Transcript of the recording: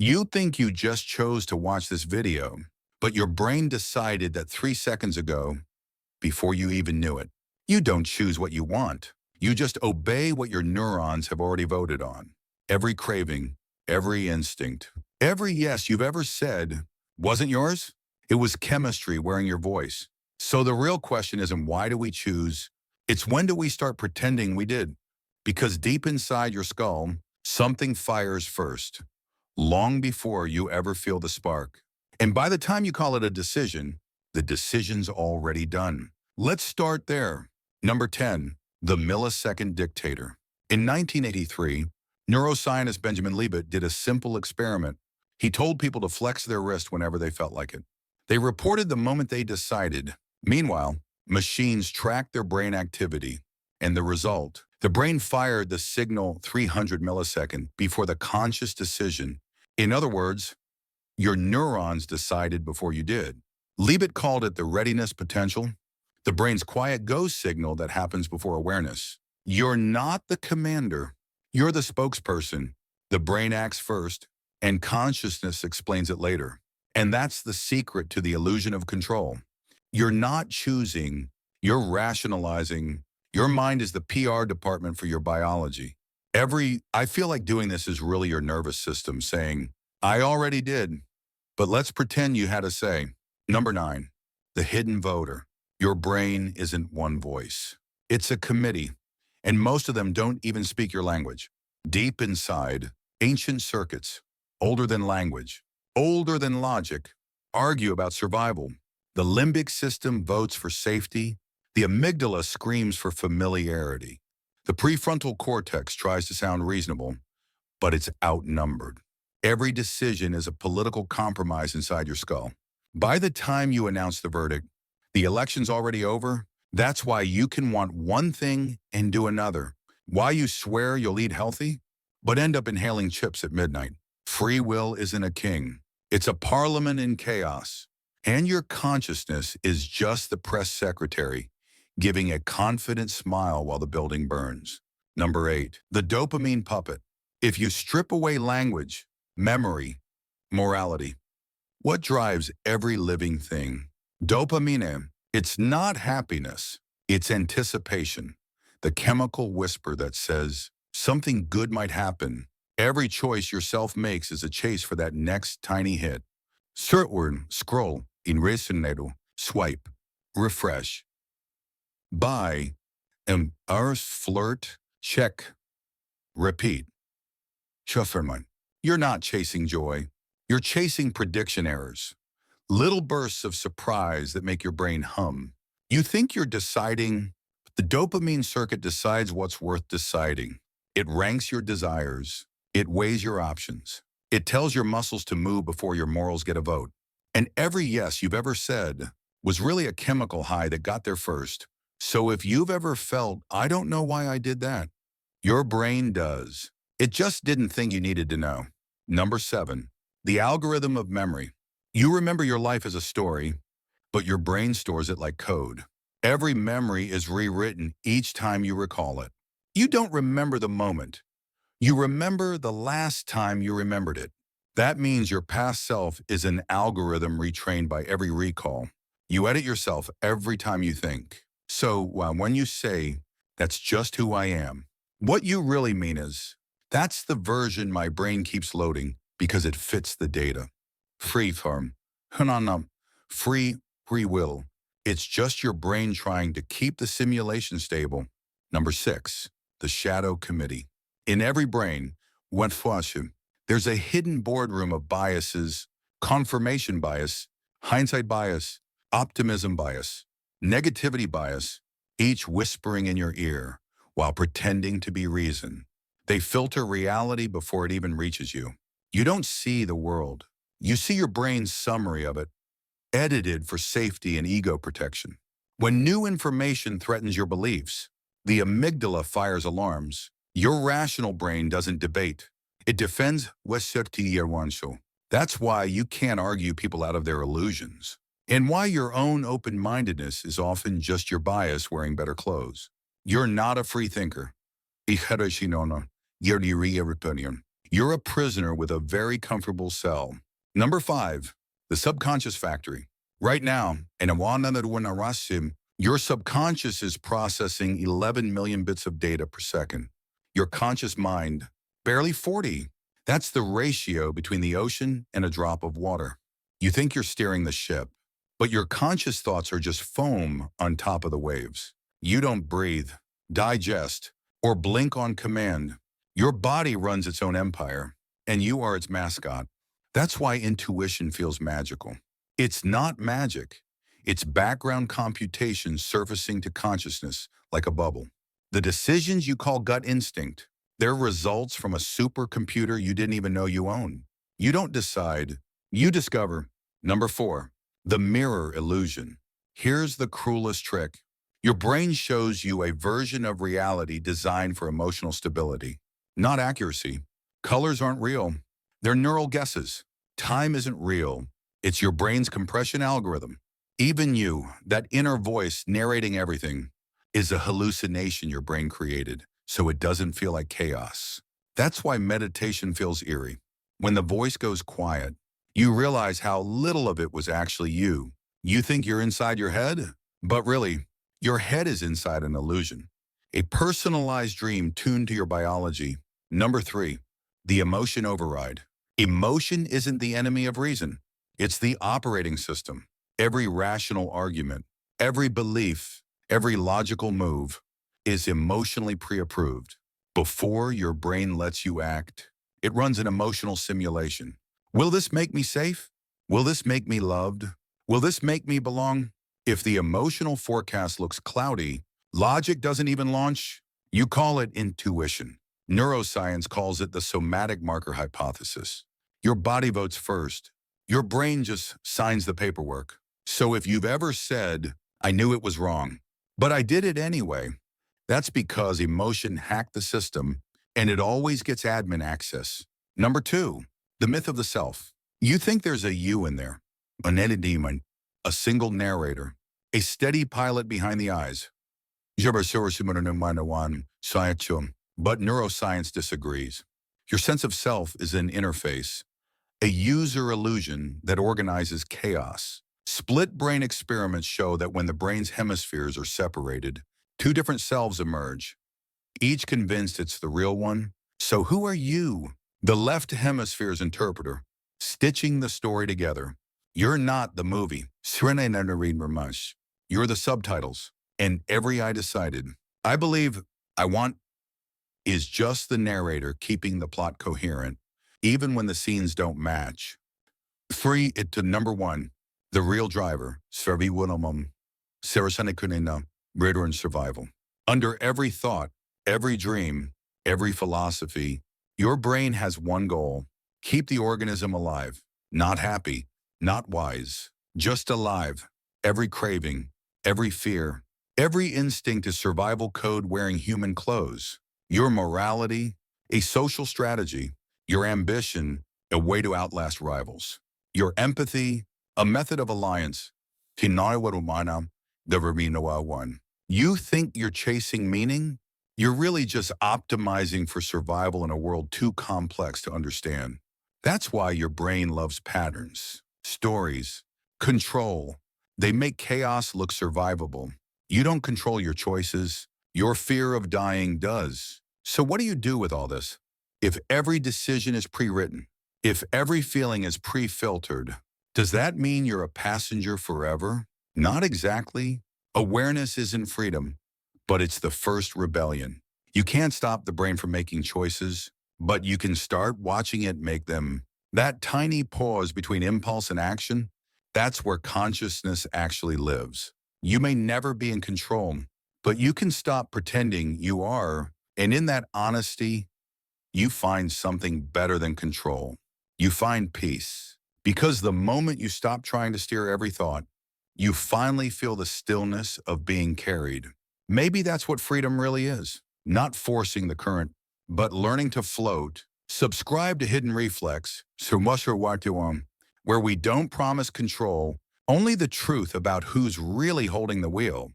You think you just chose to watch this video, but your brain decided that 3 seconds ago, before you even knew it. You don't choose what you want. You just obey what your neurons have already voted on. Every craving, every instinct, every yes you've ever said wasn't yours. It was chemistry wearing your voice. So the real question isn't why do we choose? It's when do we start pretending we did? Because deep inside your skull, something fires first, long before you ever feel the spark. And by the time you call it a decision, the decision's already done. Let's start there. Number 10, the millisecond dictator. In 1983, neuroscientist Benjamin Libet did a simple experiment. He told people to flex their wrist whenever they felt like it. They reported the moment they decided. Meanwhile, machines tracked their brain activity. And the result, the brain fired the signal 300 milliseconds before the conscious decision. In other words, your neurons decided before you did. Liebet called it the readiness potential, the brain's quiet go signal that happens before awareness. You're not the commander. You're the spokesperson. The brain acts first, and consciousness explains it later. And that's the secret to the illusion of control. You're not choosing. You're rationalizing. Your mind is the PR department for your biology. I feel like doing this is really your nervous system saying, I already did. But let's pretend you had a say. Number 9, the hidden voter. Your brain isn't one voice. It's a committee, and most of them don't even speak your language. Deep inside, ancient circuits, older than language, older than logic, argue about survival. The limbic system votes for safety. The amygdala screams for familiarity. The prefrontal cortex tries to sound reasonable, but it's outnumbered. Every decision is a political compromise inside your skull. By the time you announce the verdict, the election's already over. That's why you can want one thing and do another. Why you swear you'll eat healthy, but end up inhaling chips at midnight. Free will isn't a king. It's a parliament in chaos. And your consciousness is just the press secretary, giving a confident smile while the building burns. Number 8, the dopamine puppet. If you strip away language, memory, morality, what drives every living thing? Dopamine. It's not happiness. It's anticipation. The chemical whisper that says something good might happen. Every choice yourself makes is a chase for that next tiny hit. Surtward, scroll, inresinero, swipe, refresh. Buy, embarrass, flirt, check, repeat. Schufferman. You're not chasing joy. You're chasing prediction errors. Little bursts of surprise that make your brain hum. You think you're deciding, but the dopamine circuit decides what's worth deciding. It ranks your desires. It weighs your options. It tells your muscles to move before your morals get a vote. And every yes you've ever said was really a chemical high that got there first. So if you've ever felt, I don't know why I did that, your brain does. It just didn't think you needed to know. Number 7, the algorithm of memory. You remember your life as a story, but your brain stores it like code. Every memory is rewritten each time you recall it. You don't remember the moment. You remember the last time you remembered it. That means your past self is an algorithm retrained by every recall. You edit yourself every time you think. So when you say, that's just who I am, what you really mean is, that's the version my brain keeps loading because it fits the data. Free form. Free will. It's just your brain trying to keep the simulation stable. Number 6, the shadow committee. In every brain, there's a hidden boardroom of biases, confirmation bias, hindsight bias, optimism bias, negativity bias, each whispering in your ear while pretending to be reason. They filter reality before it even reaches you. You don't see the world. You see your brain's summary of it, edited for safety and ego protection. When new information threatens your beliefs, the amygdala fires alarms. Your rational brain doesn't debate. It defends That's why you can't argue people out of their illusions. And why your own open-mindedness is often just your bias wearing better clothes. You're not a free thinker. You're You're a prisoner with a very comfortable cell. Number 5, the subconscious factory. Right now, in Rasim, your subconscious is processing 11 million bits of data per second. Your conscious mind, barely 40. That's the ratio between the ocean and a drop of water. You think you're steering the ship, but your conscious thoughts are just foam on top of the waves. You don't breathe, digest, or blink on command. Your body runs its own empire, and you are its mascot. That's why intuition feels magical. It's not magic. It's background computation surfacing to consciousness like a bubble. The decisions you call gut instinct, they're results from a supercomputer you didn't even know you own. You don't decide, you discover. Number 4, the mirror illusion. Here's the cruelest trick. Your brain shows you a version of reality designed for emotional stability, not accuracy. Colors aren't real. They're neural guesses. Time isn't real. It's your brain's compression algorithm. Even you, that inner voice narrating everything, is a hallucination your brain created, so it doesn't feel like chaos. That's why meditation feels eerie. When the voice goes quiet, you realize how little of it was actually you. You think you're inside your head, but really, your head is inside an illusion. A personalized dream tuned to your biology. Number 3, the emotion override. Emotion isn't the enemy of reason. It's the operating system. Every rational argument, every belief, every logical move is emotionally pre-approved. Before your brain lets you act, it runs an emotional simulation. Will this make me safe? Will this make me loved? Will this make me belong? If the emotional forecast looks cloudy, logic doesn't even launch. You call it intuition. Neuroscience calls it the somatic marker hypothesis. Your body votes first. Your brain just signs the paperwork. So if you've ever said, I knew it was wrong, but I did it anyway, that's because emotion hacked the system and it always gets admin access. Number 2, the myth of the self. You think there's a you in there, an entity, a single narrator, a steady pilot behind the eyes. But neuroscience disagrees. Your sense of self is an interface, a user illusion that organizes chaos. Split brain experiments show that when the brain's hemispheres are separated, 2 different selves emerge, each convinced it's the real one. So who are you? The left hemisphere's interpreter, stitching the story together. You're not the movie. You're the subtitles. And every I decided, I believe, I want, is just the narrator keeping the plot coherent, even when the scenes don't match. Free it to number 1, the real driver, Servi Winamum, Sarasana Kunina, Radar and Survival. Under every thought, every dream, every philosophy, your brain has one goal: keep the organism alive, not happy, not wise, just alive. Every craving, every fear, every instinct is survival code wearing human clothes. Your morality, a social strategy. Your ambition, a way to outlast rivals. Your empathy, a method of alliance. The Verminoa one. You think you're chasing meaning? You're really just optimizing for survival in a world too complex to understand. That's why your brain loves patterns, stories, control. They make chaos look survivable. You don't control your choices. Your fear of dying does. So what do you do with all this? If every decision is pre-written, if every feeling is pre-filtered, does that mean you're a passenger forever? Not exactly. Awareness isn't freedom, but it's the first rebellion. You can't stop the brain from making choices, but you can start watching it make them. That tiny pause between impulse and action, that's where consciousness actually lives. You may never be in control, but you can stop pretending you are, and in that honesty, you find something better than control. You find peace. Because the moment you stop trying to steer every thought, you finally feel the stillness of being carried. Maybe that's what freedom really is. Not forcing the current, but learning to float. Subscribe to Hidden Reflex, where we don't promise control, only the truth about who's really holding the wheel.